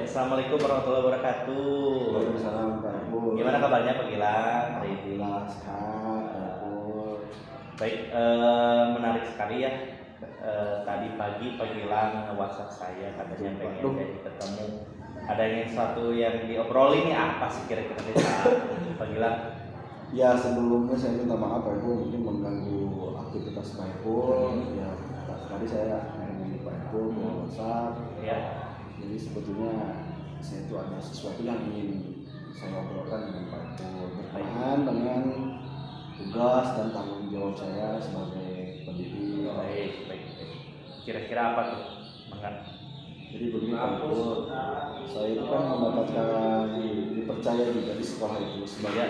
Assalamualaikum warahmatullahi wabarakatuh. Waalaikumsalam Pak Pur. Gimana kabarnya Pak Gilang hari ini? Alhamdulillah sehat Pak Pur. Baik, menarik sekali ya. Tadi pagi Pak Gilang nge-WhatsApp saya katanya pengen jadi ketemu. Ada yang satu yang diobrolin nih apa sih kira-kira Pak Gilang? Ya sebelumnya saya minta maaf Pak Pur, mungkin mengganggu aktivitas Pak Pur. Ya tadi saya menghubungi Pak Pur melalui WhatsApp. Ya. Jadi sebetulnya saya itu ada sesuatu yang ingin saya obrolkan dengan Pak Pur berkaitan dengan tugas dan tanggung jawab saya sebagai pendidik. Baik. Kira-kira apa tuh? Jadi begini Pak Pur, saya itu kan mendapatkan dipercaya juga di sekolah itu sebagai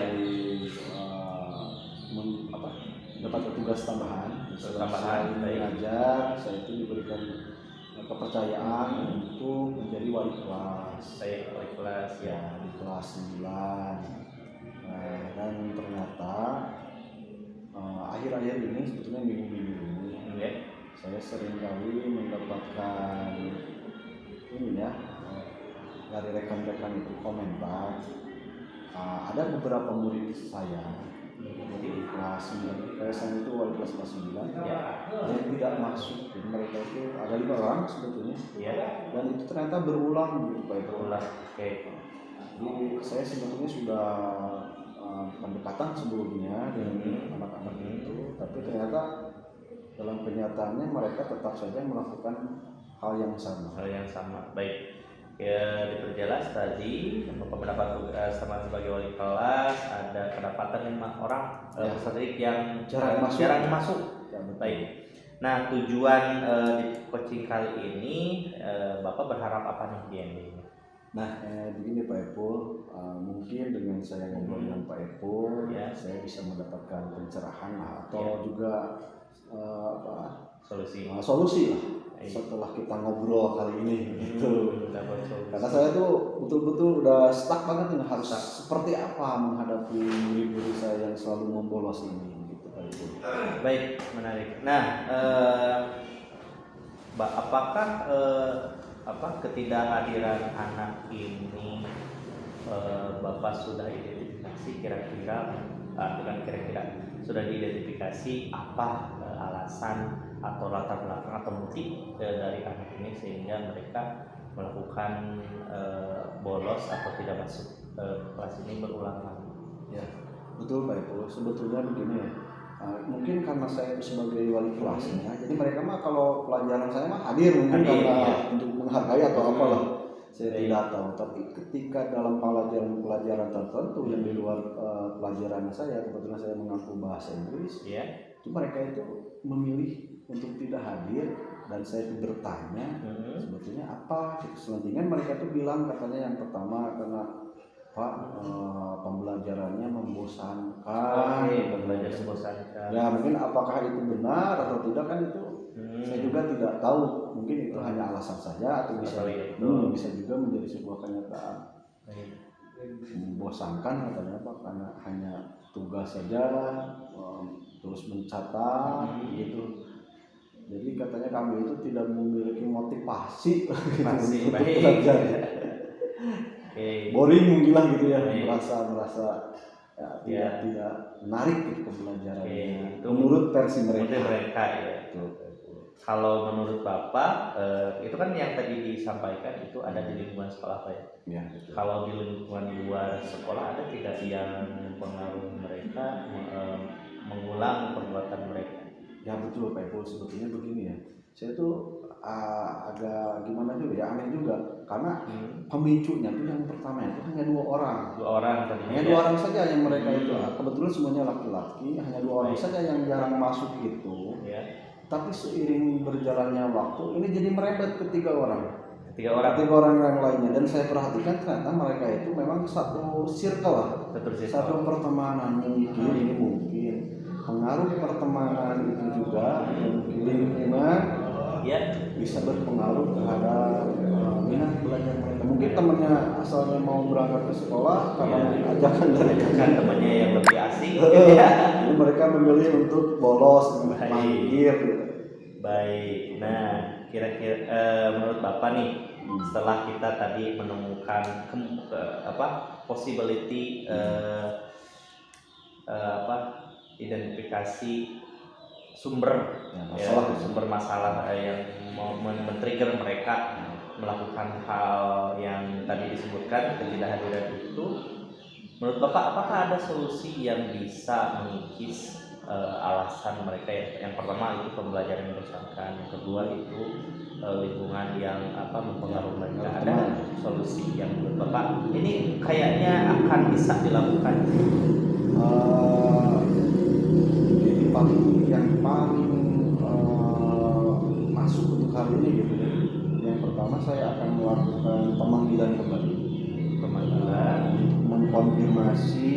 mendapatkan tugas tambahan. Setelah mengajar, saya itu diberikan kepercayaan untuk menjadi wali kelas. Saya wali kelas ya di kelas 9. Dan ternyata akhir-akhir ini sebetulnya minggu-minggu ini saya sering kali mendapatkan dari rekan-rekan itu komentar. Ada beberapa murid saya di kelas 9, saya itu wali kelas 9 yang tidak masuk. Jadi mereka itu ada 5 orang sebetulnya dan itu ternyata berulang gitu Pak. Berulang. Jadi saya sebetulnya sudah pendekatan sebelumnya dengan anak-anak itu, tapi ternyata dalam kenyataannya mereka tetap saja melakukan hal yang sama. Baik. Ya, diperjelas tadi Bapak mendapat tugas sama sebagai wali kelas, ada kedapatan 5 orang peserta yang jarang masuk. Ya, baik. Nah, tujuan di coaching kali ini Bapak berharap apa nih di endingnya? Nah, begini Pak Epul, mungkin dengan saya ngobrol dengan Pak Epul, saya bisa mendapatkan pencerahan atau juga solusi lah. Setelah kita ngobrol kali ini gitu. Karena saya tuh betul-betul udah stuck banget nih, harus seperti apa menghadapi murid-murid saya yang selalu membolos ini gitu Pak Ibu. Baik, menarik. Nah, apakah ketidakhadiran anak ini Bapak sudah identifikasi kira-kira sudah diidentifikasi apa alasan atau latar belakang atau motif dari anak ini sehingga mereka melakukan bolos atau tidak masuk kelas ini berulang kali? Ya, betul Pak Ibu. Sebetulnya begini ya, mungkin karena saya itu sebagai wali kelasnya, jadi mereka mah kalau pelajaran saya mah hadir mungkin karena untuk menghargai atau apalah, saya tidak tahu. Tapi ketika dalam pelajaran tertentu yang di luar pelajaran saya, kebetulan saya mengaku bahasa Inggris, itu mereka itu memilih untuk tidak hadir dan saya itu bertanya sebetulnya apa. Selanjutnya mereka itu bilang katanya yang pertama karena Pak pembelajarannya membosankan. Belajar membosankan. Ya mungkin apakah itu benar atau tidak kan itu saya juga tidak tahu. Mungkin itu hanya alasan saja atau bisa juga menjadi sebuah kenyataan. Membosankan katanya Pak karena hanya tugas saja terus mencatat gitu. Jadi katanya kami itu tidak memiliki motivasi untuk belajar. Boring mungkin lah gitu ya, merasa tidak menarik gitu pembelajarannya. Itu menurut versi mereka. Ya. Kalau menurut Bapak, itu kan yang tadi disampaikan itu ada di lingkungan sekolah Pak ya? Ya, betul. Kalau di lingkungan luar sekolah ada tidak yang mempengaruhi mereka mengulang perbuatan mereka? Ya betul Pak Ibu, sebetulnya begini ya, saya tuh agak gimana juga ya, aneh juga karena pemicunya tuh yang pertama itu hanya 2 orang. Hanya 2 orang saja yang mereka itu, kebetulan semuanya laki-laki, hanya 2 orang saja yang jarang masuk itu. Tapi seiring berjalannya waktu ini jadi merembet ke 3 orang. 3 orang yang lainnya, dan saya perhatikan ternyata mereka itu memang satu circle lah, satu pertemanan. Mungkin pengaruh pertemanan itu juga lingkungan bisa berpengaruh terhadap minat belajar mereka. Mungkin temannya asalnya mau berangkat ke sekolah karena ajakan dari temannya yang lebih asik jadi mereka memilih untuk bolos, mangkir gitu. Baik. Nah, kira-kira menurut Bapak nih setelah kita tadi menemukan possibility identifikasi sumber masalah yang men-trigger mereka melakukan hal yang tadi disebutkan ketidakhadiran itu. Menurut Bapak, apakah ada solusi yang bisa mengikis alasan mereka yang pertama itu pembelajaran yang membosankan, yang kedua itu lingkungan yang mempengaruhi mereka? Ada solusi yang menurut Bapak ini kayaknya akan bisa dilakukan? Yang paling masuk untuk hal ini gitu ya. Yang pertama saya akan melakukan pemanggilan kembali, mengkonfirmasi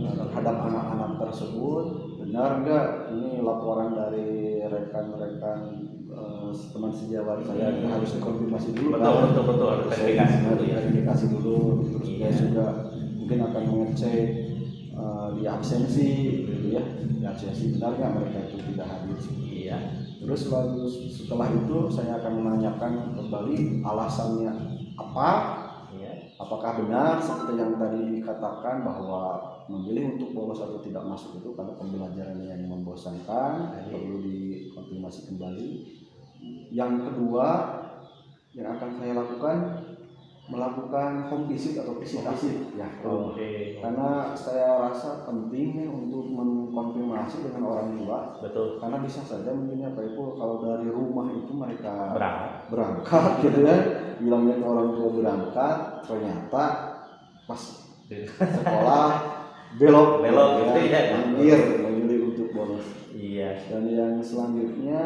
terhadap anak-anak tersebut, benar nggak ini laporan dari rekan-rekan teman sejawat saya. Harus dikonfirmasi dulu. Betul harus verifikasi dulu. Terus saya juga mungkin akan mengecek di absensi gitu ya, di absensi benar nggak mereka itu tidak hadir. Iya. Terus lalu setelah itu saya akan menanyakan kembali alasannya apa. Apakah benar seperti yang tadi dikatakan bahwa memilih untuk bolos atau tidak masuk itu karena pembelajarannya yang membosankan, perlu dikonfirmasi kembali. Yang kedua yang akan saya lakukan, melakukan home visit atau visitasi ya. Karena saya rasa penting untuk mengkonfirmasi dengan orang tua. Betul. Karena bisa saja mungkin Pak Ipul kalau dari rumah itu mereka berangkat gitu ya, bilangnya ke orang tua berangkat, ternyata pas sekolah belok gitu ya, memilih untuk bolos. Iya. Dan yang selanjutnya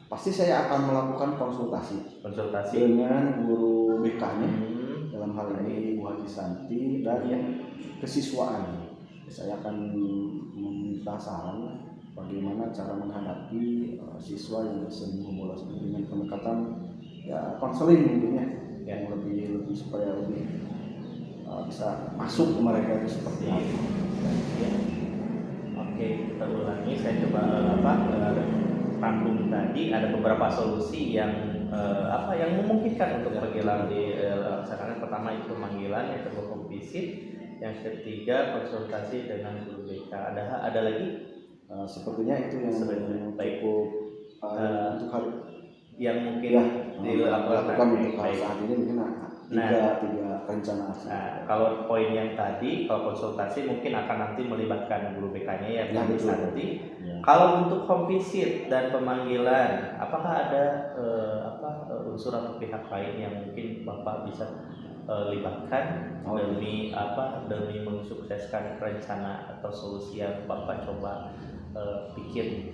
pasti saya akan melakukan konsultasi dengan guru BK-nya, dalam hal ini Bu Haji Santi, dan kesiswaan. Saya akan meminta saran bagaimana cara menghadapi siswa yang sering bolos dengan pendekatan ya konseling mungkin ya, yang lebih supaya lebih bisa masuk ke mereka itu seperti apa. Oke, kita ulangi. Saya coba rangkum tadi ada beberapa solusi yang yang memungkinkan untuk panggilan dilaksanakan. Pertama itu pemanggilan, yang kedua home visit, yang ketiga konsultasi dengan guru BK. Ada lagi? Sepertinya itu yang cukup untuk hal yang mungkin dilakukan untuk saat ini mungkin tiga rencana. Kalau poin yang tadi, kalau konsultasi mungkin akan nanti melibatkan guru BK-nya ya, nanti. Kalau untuk home visit dan pemanggilan, apakah ada unsur atau pihak lain yang mungkin Bapak bisa libatkan demi mensukseskan rencana atau solusi yang Bapak coba pikir?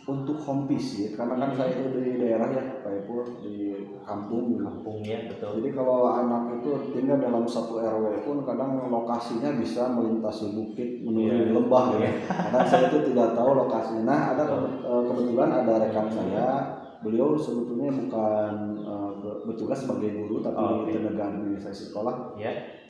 Untuk home visit, karena kan saya itu di daerah ya Pak Ipul, di kampung ya, betul. Jadi kalau anak itu tinggal dalam satu RW pun kadang lokasinya bisa melintasi bukit, menuju lembah ya. Kadang saya itu tidak tahu lokasinya. Nah, ada kebetulan ada rekan saya, beliau sebetulnya bukan bertugas sebagai guru tapi di tenaga administrasi sekolah.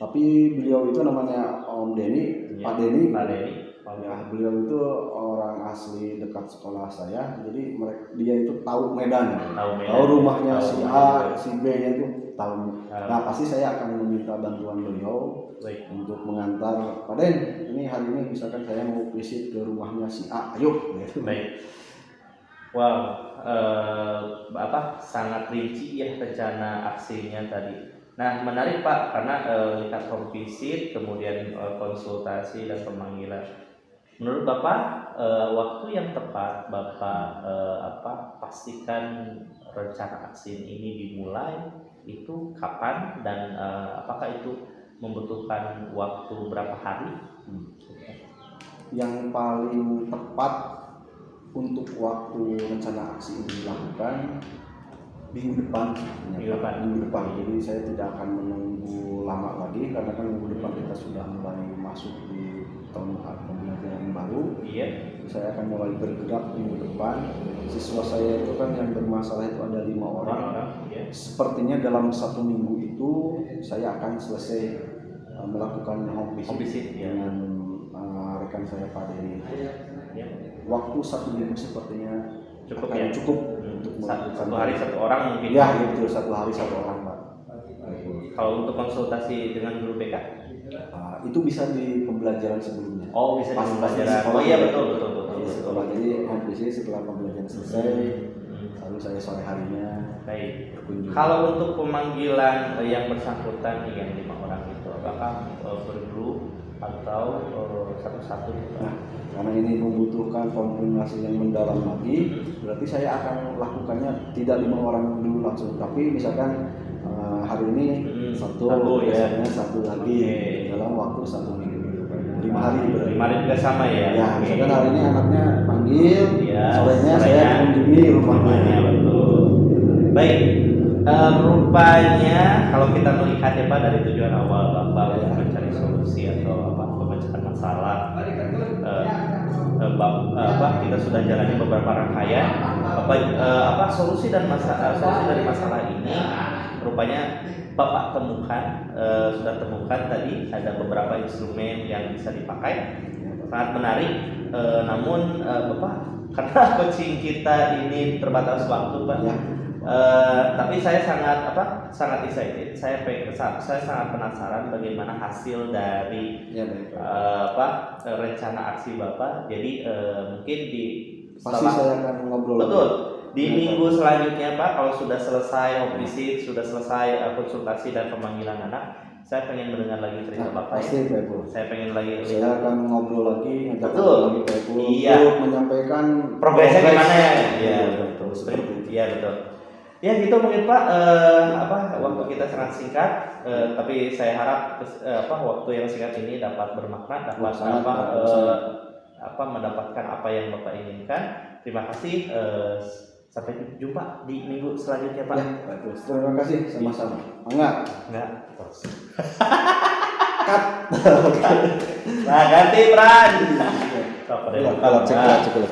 Tapi beliau itu namanya Om Denny, Pak Denny. Ya, beliau itu orang asli dekat sekolah saya, jadi dia itu tahu Medan. Tahu rumahnya si A, si B-nya itu tahu. Nah, pasti saya akan meminta bantuan beliau untuk mengantar. Pak Den, ini hari ini misalkan saya mau visit ke rumahnya si A, ayo. Gitu. Baik. Wow, sangat rinci ya rencana aksinya tadi. Nah, menarik Pak, karena lihat home visit, kemudian konsultasi dan pemanggilan. Menurut Bapak, waktu yang tepat Bapak pastikan rencana aksi ini dimulai itu kapan, dan apakah itu membutuhkan waktu berapa hari? Yang paling tepat untuk waktu rencana aksi ini dilakukan minggu depan. Jadi saya tidak akan menunggu lama lagi, karena kan minggu depan kita sudah mulai masuk di tahun pembelajaran baru. Saya akan mulai bergerak minggu depan. Siswa saya itu kan yang bermasalah itu ada 5 orang. Sepertinya dalam 1 minggu itu saya akan selesai melakukan home visit dengan rekan saya Pak Denny. Waktu 1 minggu sepertinya Cukup akan ya? Cukup untuk satu hari satu orang mungkin. Ya, itu satu hari satu orang, Pak. Kalau untuk konsultasi dengan guru BK? Itu bisa di pembelajaran sebelumnya. Oh, bisa di pembelajaran. Oh iya, betul. Setelah jadi MPC setelah pembelajaran selesai, lalu saya sore harinya. Baik. Kalau untuk pemanggilan yang bersangkutan yang 5 orang itu, apakah bergrup atau satu-satu? Nah, karena ini membutuhkan komunikasi yang mendalam lagi, berarti saya akan lakukannya tidak 5 orang dulu langsung, tapi misalkan hari ini satu, biasanya satu lagi dalam waktu 1 minggu. 5 hari berarti. 5 hari juga sama ya? Ya, misalkan hari ini anaknya panggil, sorenya saya kunjungi rumahnya. Betul. Baik, rupanya kalau kita melihat ya Pak dari tujuan awal Bapak untuk mencari solusi atau pemecahan masalah, kita sudah jalani beberapa rangkaian solusi dari masalah ini rupanya Bapak sudah temukan tadi ada beberapa instrumen yang bisa dipakai, sangat menarik. Namun Bapak, karena coaching kita ini terbatas waktu Pak, tapi saya sangat excited. Saya sangat penasaran bagaimana hasil dari rencana aksi Bapak. Jadi mungkin saya akan ngobrol. Betul. Di minggu selanjutnya Pak, kalau sudah selesai visit, sudah selesai konsultasi dan pemanggilan anak, saya pengen mendengar lagi cerita Bapak. Pasti Pak Epul. Saya pengen lagi. Saya akan ngobrol lagi, ngajak lagi Pak Epul untuk menyampaikan progresnya gimana ya. Iya betul. Iya betul. Ya gitu mungkin Pak. Waktu kita sangat singkat, tapi saya harap waktu yang singkat ini dapat bermakna, dapat mendapatkan apa yang Bapak inginkan. Terima kasih. Sampai jumpa di minggu selanjutnya Pak. Ya, terima kasih sama-sama. Enggak. Cut. Nah, ganti peran.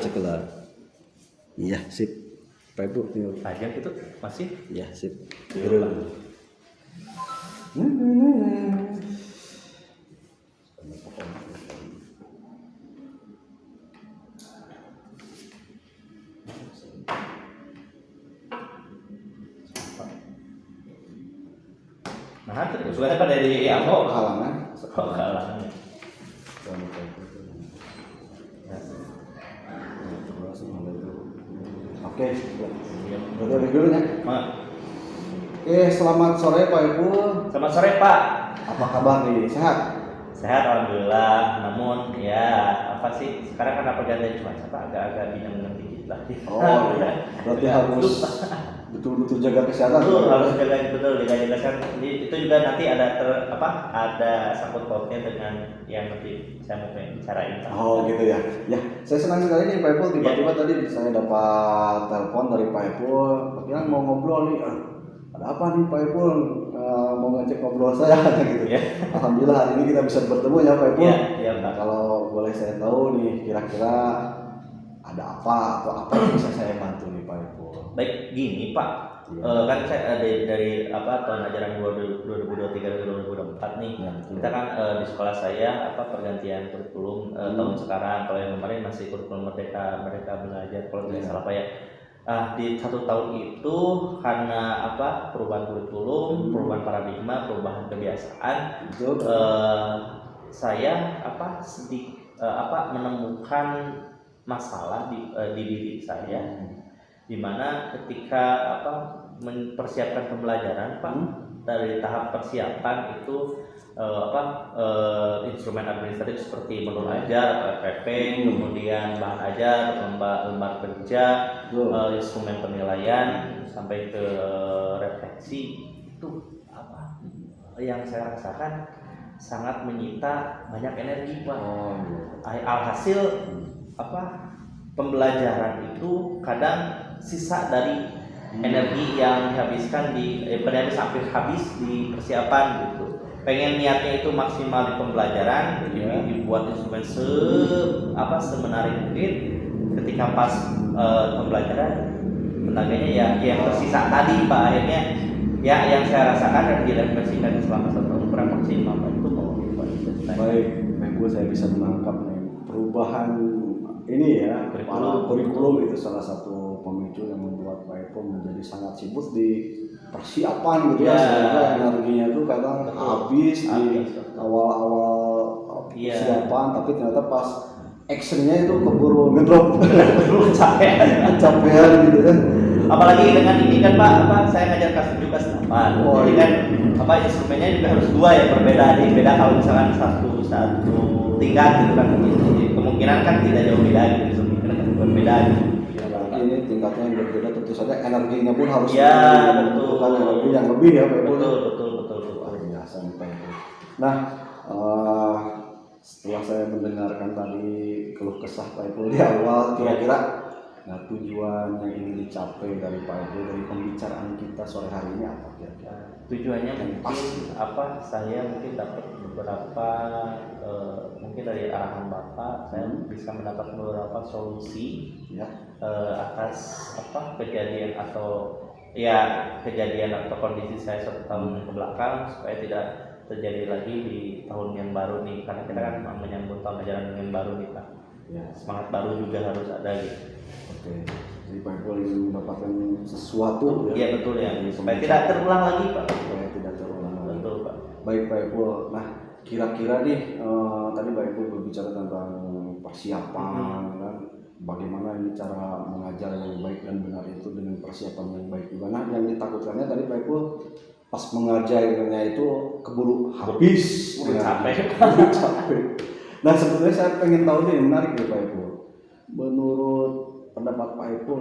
Cekelah. Iya, sip. Pak Ibu, panjang itu masih? Iya, sip. Nah, terus sudah dari halangan. Oke, berarti dulu ya. Oke, selamat sore Pak Ibu. Selamat sore Pak. Apa kabar nih? Sehat? Sehat alhamdulillah. Namun ya sekarang karena pergantian cuaca Pak agak-agak bingung dikit lah. Oh, berarti harus betul-betul jaga kesehatan. Betul, harus jaga kesehatan. Itu juga nanti ada sangkut pautnya dengan yang nanti saya mau bicarain. Oh gitu ya. Ya, saya senang sekali nih Pak Epul. Tiba-tiba tadi saya dapat telepon dari Pak Epul. Bilang mau ngobrol nih. Ada apa nih Pak Epul? Mau ngecek ngobrol saya gitu. Ya. Alhamdulillah hari ini kita bisa bertemu ya Pak Epul. Iya Pak. Kalau boleh saya tahu nih kira-kira ada apa atau apa yang bisa saya bantu nih Pak Epul? Baik, gini Pak, kan saya dari tahun ajaran 2023-2024 nih, kita kan di sekolah saya pergantian kurikulum tahun sekarang. Kalau yang kemarin masih kurikulum merdeka belajar kalau tidak salah Pak ya. Di 1 tahun itu karena perubahan kurikulum, perubahan paradigma, perubahan kebiasaan, saya menemukan masalah di diri saya. Dimana ketika mempersiapkan pembelajaran Pak, dari tahap persiapan itu instrumen administratif seperti modul ajar, FPP, kemudian bahan ajar, lembar kerja, instrumen penilaian sampai ke refleksi, itu yang saya rasakan sangat menyita banyak energi Pak. Alhasil pembelajaran itu kadang sisa dari energi yang dihabiskan hampir habis di persiapan gitu. Pengen niatnya itu maksimal di pembelajaran, dibuat instrumen semenarik mungkin. Ketika pas pembelajaran tenaganya yang tersisa tadi Pak, akhirnya yang saya rasakan dan direfleksikan selama 1 tahun kurang maksimal Pak. Itu mau baik, Ibu saya bisa menangkap nih perubahan ini ya, kurikulum itu salah satu pemicu yang membuat Pak Eko menjadi sangat sibuk di persiapan gitu ya, sehingga energinya itu kadang habis di awal-awal persiapan, tapi ternyata pas actionnya itu keburu ngedrop, kecapean gitu kan. Apalagi dengan ini kan Pak, saya ngajar kelas 7 kelas 8. Jadi kan instrumennya juga harus 2 ya, beda kalau misalkan satu tingkat gitu kan, kemungkinan kan tidak jauh beda gitu, kemungkinan kan berbeda gitu. Ini tingkatnya yang berbeda, tentu saja energinya pun harus membutuhkan energi yang lebih ya Pak Eko. Betul. Biasa nih Pak Eko. Nah, setelah saya mendengarkan tadi keluh kesah Pak Eko di awal, kira-kira tujuan yang ingin dicapai dari Pak Eko dari pembicaraan kita sore hari ini apa kira-kira? Tujuannya mungkin saya mungkin dapat beberapa mungkin dari arahan Bapak, saya bisa mendapat beberapa solusi atas kejadian atau kondisi saya 1 tahun ke belakang, supaya tidak terjadi lagi di tahun yang baru nih, karena kita kan menyambut tahun ajaran yang baru nih Pak. Semangat baru juga harus ada gitu. Oke. Jadi Pak Eko ingin mendapatkan sesuatu ya. Betul ya. Supaya tidak terulang lagi Pak. Supaya tidak terulang lagi. Betul Pak. Baik Pak Eko. Nah, kira-kira nih tadi Pak Eko berbicara tentang persiapan kan, bagaimana ini cara mengajar yang baik dan benar itu dengan persiapan yang baik juga. Nah, yang ditakutkannya tadi Pak Eko pas mengajarnya itu keburu habis, capek. Nah, sebetulnya saya pengen tahu nih, menarik nih Pak Eko. Menurut pendapat Pak Eko,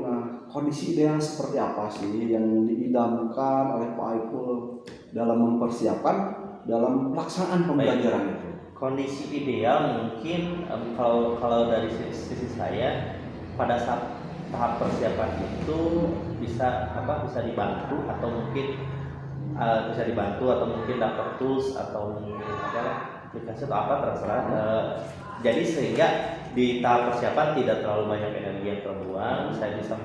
kondisi ideal seperti apa sih yang diidamkan oleh Pak Eko dalam mempersiapkan dalam pelaksanaan pembelajaran itu? Kondisi ideal mungkin kalau dari sisi saya, pada saat tahap persiapan itu bisa dibantu atau mungkin dapat tools atau mungkin aplikasi atau terserah. Jadi sehingga di tahap persiapan tidak terlalu banyak energi yang terbuang, saya bisa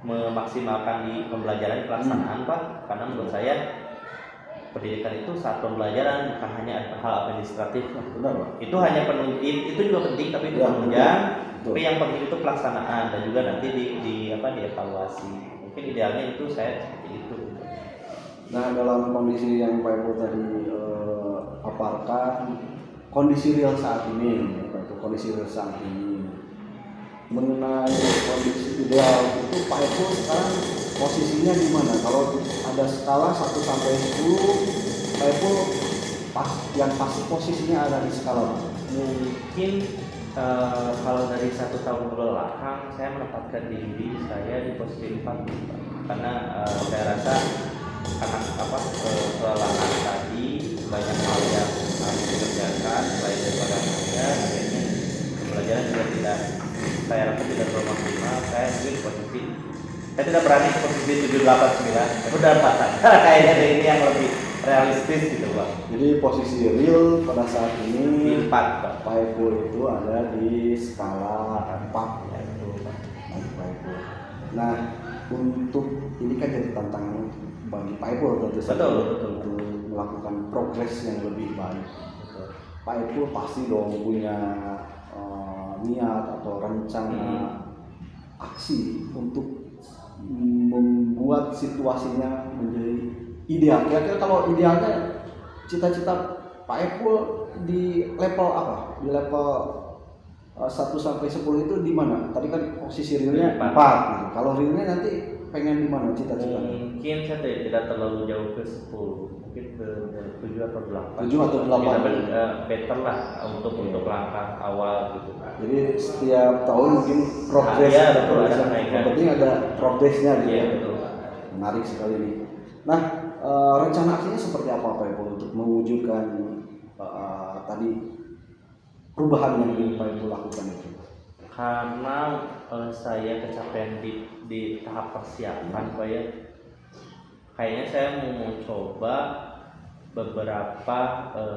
memaksimalkan di pembelajaran pelaksanaan Pak, karena menurut saya pendidikan itu saat pembelajaran bukan hanya hal administratif. Benar Pak. Itu hanya itu juga penting, tapi itu penunjang. Tapi yang penting itu pelaksanaan dan juga nanti dievaluasi. Mungkin idealnya itu saya seperti itu. Nah, dalam kondisi yang Pak Eko tadi paparkan, kondisi real saat ini mengenai kondisi ideal itu Pak Eko sekarang posisinya di mana? Kalau ada skala 1 sampai 10, Pak Eko yang pasti posisinya ada di skala mungkin kalau dari 1 tahun ke belakang saya menempatkan diri saya di posisi 4, karena saya rasa karena kelelahan tadi, banyak hal yang harus dikerjakan selain daripada mengajar, akhirnya pembelajaran juga saya rasa tidak terlalu maksimal. Saya mungkin posisi, saya tidak berani ke posisi 7, 8, 9, itu udah 4 saja. Kayaknya ini yang lebih realistis gitu Pak. Jadi posisi real pada saat ini di 4 Pak Eko itu ada di skala 4 ya, itu Pak. Pak Eko. Nah, untuk ini kan jadi tantangan bagi Pak Eko tentu saja untuk melakukan progres yang lebih baik. Pak Eko pasti dong punya niat atau rencana aksi untuk membuat situasinya menjadi ideal. Kira-kira kalau idealnya cita-cita Pak Eko di level apa? Di level 1 sampai 10 itu di mana? Tadi kan posisi realnya 4. Nah, kalau realnya nanti pengen di mana cita-citanya? Mungkin saya tidak terlalu jauh ke 10, mungkin ke 7 atau 8. 7 atau 8. Better lah untuk langkah awal gitu kan. Jadi setiap tahun mungkin progres. Yang penting ada progresnya gitu. Iya, betul. Menarik sekali nih. Nah, rencana aksinya seperti apa Pak Eko untuk mewujudkan tadi perubahan yang ingin Pak Eko lakukan itu? Karena saya kecapean di tahap persiapan Pak ya, kayaknya saya mau coba beberapa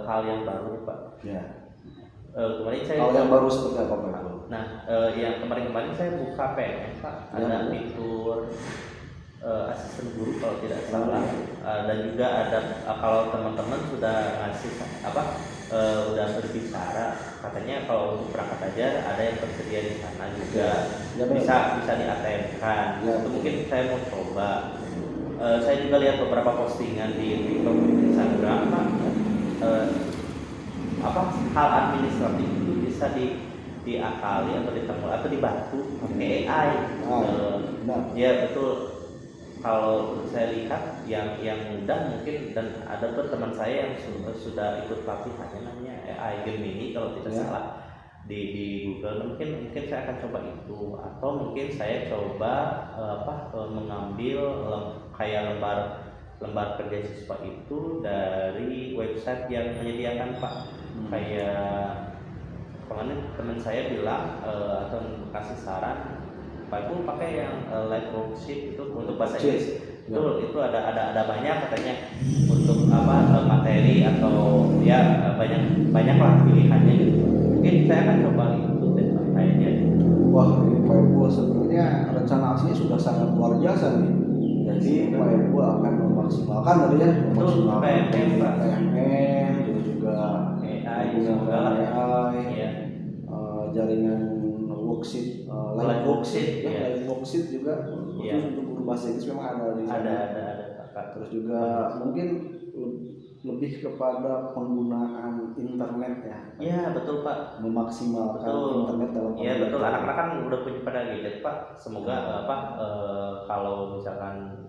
hal yang baru Pak. Ya. Kemarin saya hal yang baru seperti apa Pak? Nah, yang kemarin saya buka PNS Pak, ada fitur asisten guru kalau tidak salah, dan juga ada kalau teman-teman sudah ngasih udah berbicara katanya kalau untuk perangkat aja ada yang tersedia di sana juga, bisa di ATM-kan. Itu mungkin saya mau coba. Saya juga lihat beberapa postingan di TikTok, Instagram, hal administratif itu bisa diakali atau ditemui atau dibantu pakai AI. Ya betul. Kalau saya lihat yang mudah mungkin, dan ada pun teman saya yang sudah ikut pelatihannya namanya AI Gemini kalau tidak salah di Google. Mungkin saya akan coba itu, atau mungkin saya coba mengambil kayak lembar kerja siswa itu dari website yang menyediakan Pak. Kayak kemarin teman saya bilang atau kasih saran, Pak Ibu pakai yang live worksheet itu untuk bahasa Inggris. Itu ada banyak katanya untuk materi atau ya banyak lah pilihannya gitu. Mungkin saya akan coba itu kayaknya. Wah, ini Pak Ibu sebenarnya rencana aksinya sudah sangat luar biasa nih. Jadi Pak Ibu akan memaksimalkan tadi ya, PMM, juga AI, jaringan worksheet, live worksheet juga untuk guru bahasa Inggris memang ada di sana. Ada. Terus juga mungkin lebih kepada penggunaan internet ya. Iya betul Pak. Memaksimalkan internet dalam. Iya betul. Anak-anak kan udah punya pada gadget Pak. Semoga kalau misalkan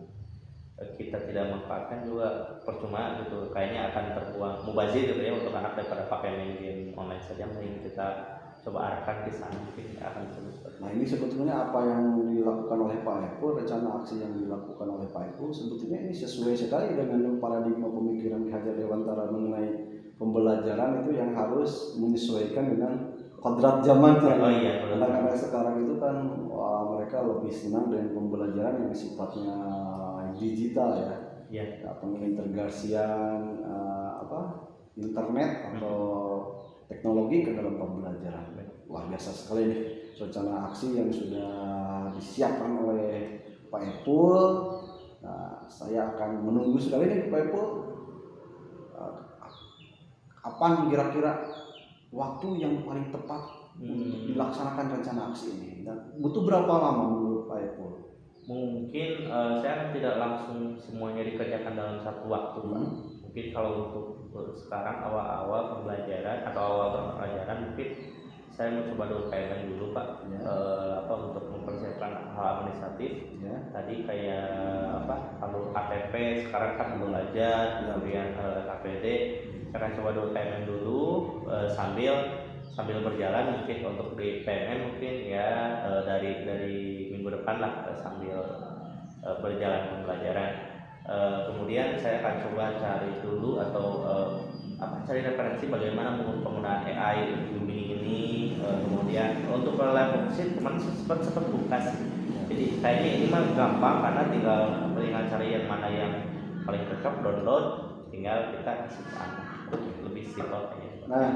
kita tidak memanfaatkan juga percuma gitu. Kayaknya akan terbuang mubazir gitu ya untuk anak, daripada pakai main game online saja. Mending kita coba arahkan ke sana, mungkin akan terus. Nah ini sebetulnya apa yang dilakukan oleh Pak Eko, rencana aksi yang dilakukan oleh Pak Eko, sebetulnya ini sesuai sekali dengan paradigma pemikiran Ki Hajar Dewantara mengenai pembelajaran itu yang harus menyesuaikan dengan kodrat zaman. Anak-anak sekarang itu kan mereka lebih senang dengan pembelajaran yang sifatnya digital ya. Pengintegrasian internet atau teknologi ke dalam pembelajaran. Luar biasa sekali nih rencana aksi yang sudah disiapkan oleh Pak Epul. Nah, saya akan menunggu sekali nih Pak Epul, kapan kira-kira waktu yang paling tepat untuk dilaksanakan rencana aksi ini, dan butuh berapa lama menurut Pak Epul? Mungkin saya kan tidak langsung semuanya dikerjakan dalam satu waktu Pak. Mungkin kalau untuk sekarang awal pembelajaran atau awal pembelajaran mungkin saya mau coba dulu PMM dulu Pak. Untuk mempersiapkan hal administratif. Tadi kayak kalau KTP sekarang kan belajar, kemudian KPD. Saya akan coba dulu PMM dulu sambil berjalan. Mungkin untuk di PMM mungkin ya dari minggu depan lah sambil berjalan pembelajaran. Kemudian saya akan coba cari dulu atau cari referensi bagaimana penggunaan AI ini. Kemudian untuk live worksheet kemarin sempat buka sih. Jadi kayaknya ini mah gampang karena tinggal cari yang mana yang paling cocok, download, tinggal kita kasih ke anak. Lebih simpel kayaknya. Nah,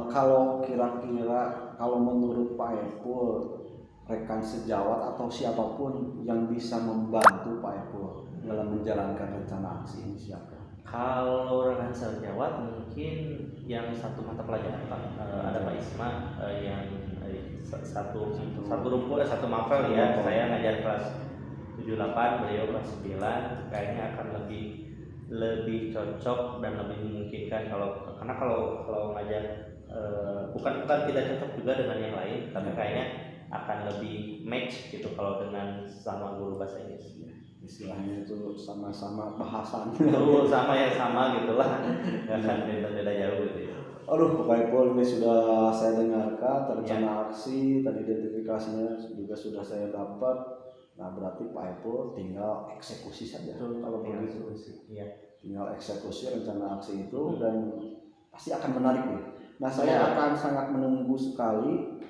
kalau kira-kira kalau menurut Pak Epul, rekan sejawat atau siapapun yang bisa membantu Pak Epul dalam menjalankan rencana aksi ini siapa? Kalau rekan sejawat mungkin yang satu mata pelajaran Pak, ada Pak Isma yang satu mapel ya. Saya ngajar kelas 78, beliau kelas 9. Kayaknya akan lebih cocok dan lebih memungkinkan karena kalau ngajar bukan tidak cocok juga dengan yang lain, tapi kayaknya akan lebih match gitu kalau dengan sama guru bahasa Inggris. Istilahnya itu sama-sama bahasan. sama gitulah. Nggak akan beda jauh gitu ya. Aduh, Pak Epul, ini sudah saya dengarkan rencana aksi, tadi identifikasinya juga sudah saya dapat. Nah, berarti Pak Epul tinggal eksekusi saja. Kalau begitu, tinggal eksekusi rencana aksi itu dan pasti akan menarik nih. Nah, saya akan sangat menunggu sekali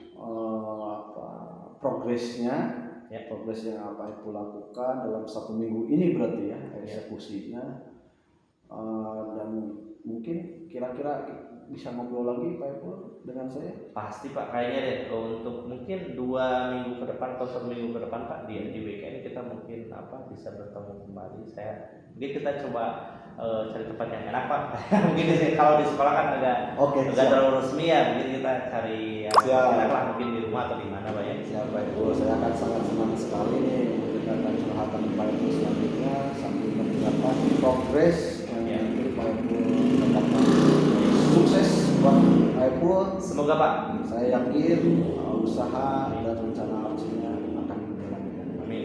progresnya. Progres yang Pak Epul lakukan dalam 1 minggu ini berarti ya eksekusinya. Dan mungkin kira-kira bisa ngobrol lagi Pak Epul dengan saya? Pasti Pak, kayaknya deh untuk mungkin 2 minggu ke depan atau 1 minggu ke depan Pak di weekend kita mungkin bisa bertemu kembali. Mungkin kita coba cari tempat yang enak Pak. Mungkin kalau di sekolah kan agak terlalu resmi ya, mungkin kita cari yang enak lah, mungkin di rumah atau di mana Pak ya. Siap Pak Epul, saya akan sangat senang sekali nih mendengarkan curhatan Pak Epul selanjutnya sambil mendengarkan progres yang nanti Pak Epul dapatkan. Sukses buat Pak Epul. Semoga Pak. Saya yakin usaha dan rencana aksinya akan berjalan. Amin.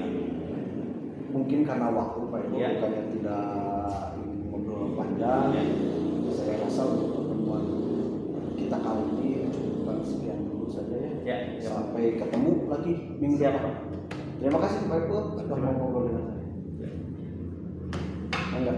Mungkin karena waktu Pak Epul bukannya tidak ngobrol panjang. Saya rasa untuk pertemuan kita kali ini cukupkan sekian dulu saja ya. Sampai ketemu lagi minggu depan. Terima kasih Pak Epul sudah mau ngobrol dengan saya. Enggak.